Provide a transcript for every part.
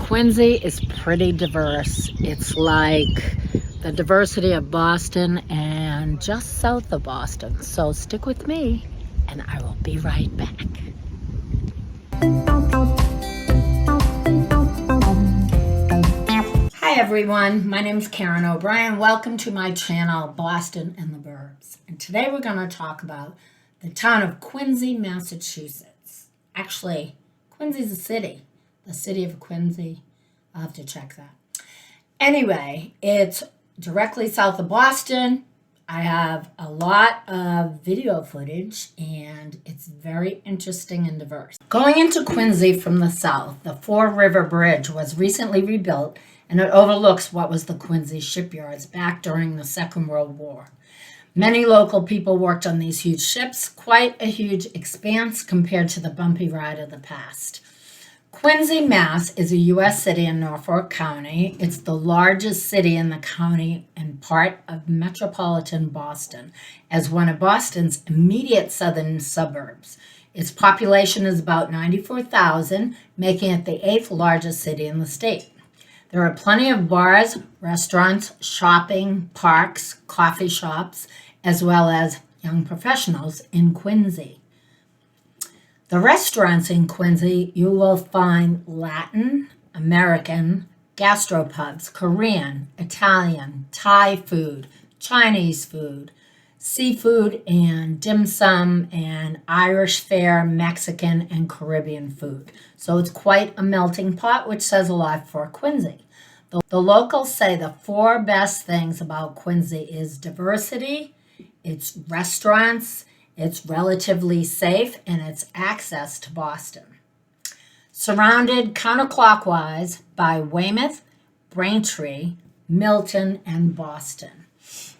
Quincy is pretty diverse. It's like the diversity of Boston and just south of Boston. So stick with me and I will be right back. Hi everyone, my name is Karen O'Brien. Welcome to my channel, Boston and the Burbs. And today we're going to talk about the town of Quincy, Massachusetts. Actually, Quincy's a city. The city of Quincy. I'll have to check that. Anyway, it's directly south of Boston. I have a lot of video footage and it's very interesting and diverse. Going into Quincy from the south, the Four River Bridge was recently rebuilt and it overlooks what was the Quincy shipyards back during the Second World War. Many local people worked on these huge ships, quite a huge expanse compared to the bumpy ride of the past. Quincy, Mass. is a U.S. city in Norfolk County. It's the largest city in the county and part of metropolitan Boston, as one of Boston's immediate southern suburbs. Its population is about 94,000, making it the 8th largest city in the state. There are plenty of bars, restaurants, shopping, parks, coffee shops, as well as young professionals in Quincy. The restaurants in Quincy, you will find Latin, American, gastropubs, Korean, Italian, Thai food, Chinese food, seafood and dim sum, and Irish fare, Mexican, and Caribbean food. So it's quite a melting pot, which says a lot for Quincy. The locals say the 4 best things about Quincy is diversity, its restaurants, it's relatively safe, and it's access to Boston. Surrounded counterclockwise by Weymouth, Braintree, Milton, and Boston.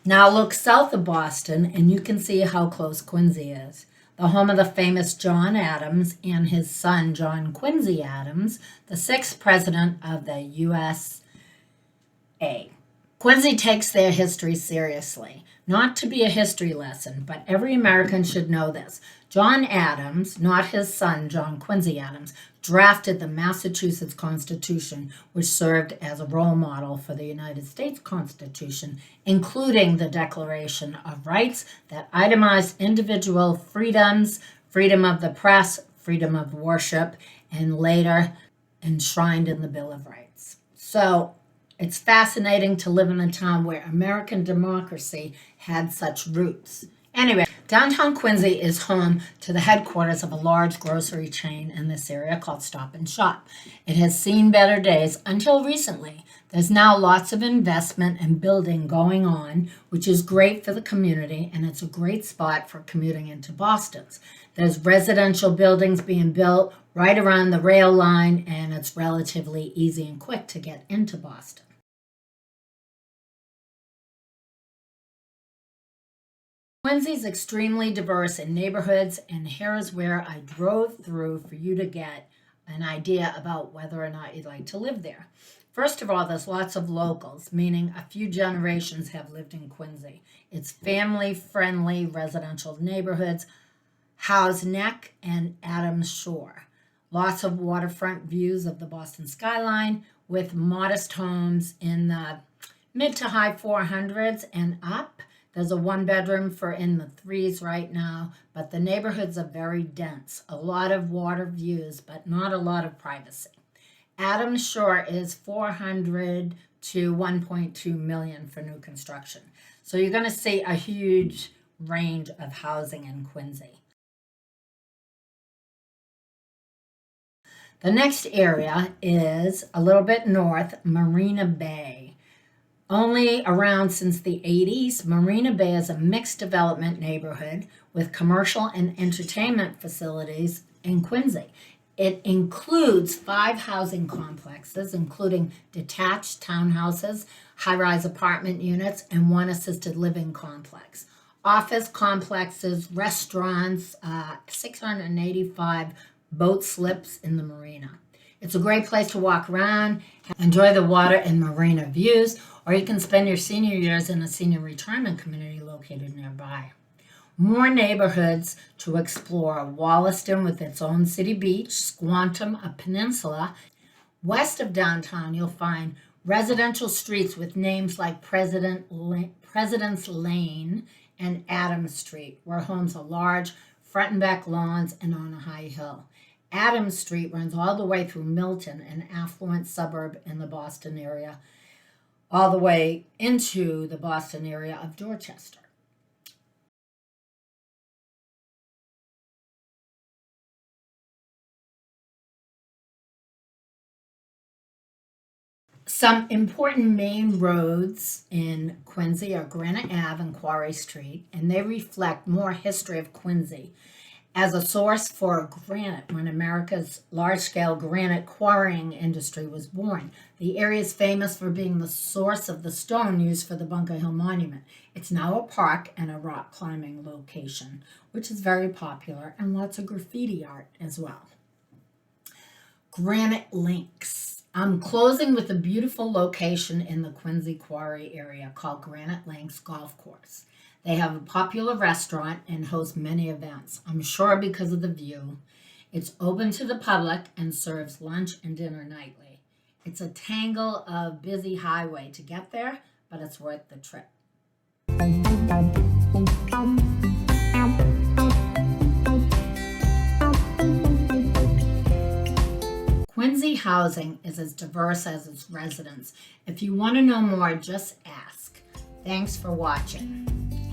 Now look south of Boston and you can see how close Quincy is. The home of the famous John Adams and his son John Quincy Adams, the 6th president of the USA. Quincy takes their history seriously. Not to be a history lesson, but every American should know this. John Adams, not his son John Quincy Adams, drafted the Massachusetts Constitution, which served as a role model for the United States Constitution, including the Declaration of Rights that itemized individual freedoms, freedom of the press, freedom of worship, and later enshrined in the Bill of Rights. So it's fascinating to live in a town where American democracy had such roots. Anyway, downtown Quincy is home to the headquarters of a large grocery chain in this area called Stop and Shop. It has seen better days until recently. There's now lots of investment and building going on, which is great for the community, and it's a great spot for commuting into Boston. There's residential buildings being built right around the rail line, and it's relatively easy and quick to get into Boston. Quincy is extremely diverse in neighborhoods, and here is where I drove through for you to get an idea about whether or not you'd like to live there. First of all, there's lots of locals, meaning a few generations have lived in Quincy. It's family-friendly residential neighborhoods, Howe's Neck and Adams Shore. Lots of waterfront views of the Boston skyline with modest homes in the mid to high 400s and up. There's a 1-bedroom for in the 3s right now, but the neighborhoods are very dense. A lot of water views, but not a lot of privacy. Adams Shore is 400 to 1.2 million for new construction. So you're going to see a huge range of housing in Quincy. The next area is a little bit north, Marina Bay. Only around since the 80s, Marina Bay is a mixed development neighborhood with commercial and entertainment facilities in Quincy. It includes 5 housing complexes, including detached townhouses, high-rise apartment units, and 1 assisted living complex. Office complexes, restaurants, 685 boat slips in the marina. It's a great place to walk around, enjoy the water and marina views, or you can spend your senior years in a senior retirement community located nearby. More neighborhoods to explore: Wollaston with its own city beach, Squantum, a peninsula. West of downtown, you'll find residential streets with names like President's Lane and Adams Street, where homes are large, front and back lawns, and on a high hill. Adams Street runs all the way through Milton, an affluent suburb in the Boston area, all the way into the Boston area of Dorchester. Some important main roads in Quincy are Granite Ave and Quarry Street, and they reflect more history of Quincy as a source for granite when America's large-scale granite quarrying industry was born. The area is famous for being the source of the stone used for the Bunker Hill Monument. It's now a park and a rock climbing location, which is very popular, and lots of graffiti art as well. Granite Links. I'm closing with a beautiful location in the Quincy Quarry area called Granite Links Golf Course. They have a popular restaurant and host many events, I'm sure because of the view. It's open to the public and serves lunch and dinner nightly. It's a tangle of busy highway to get there, but it's worth the trip. Quincy housing is as diverse as its residents. If you want to know more, just ask. Thanks for watching.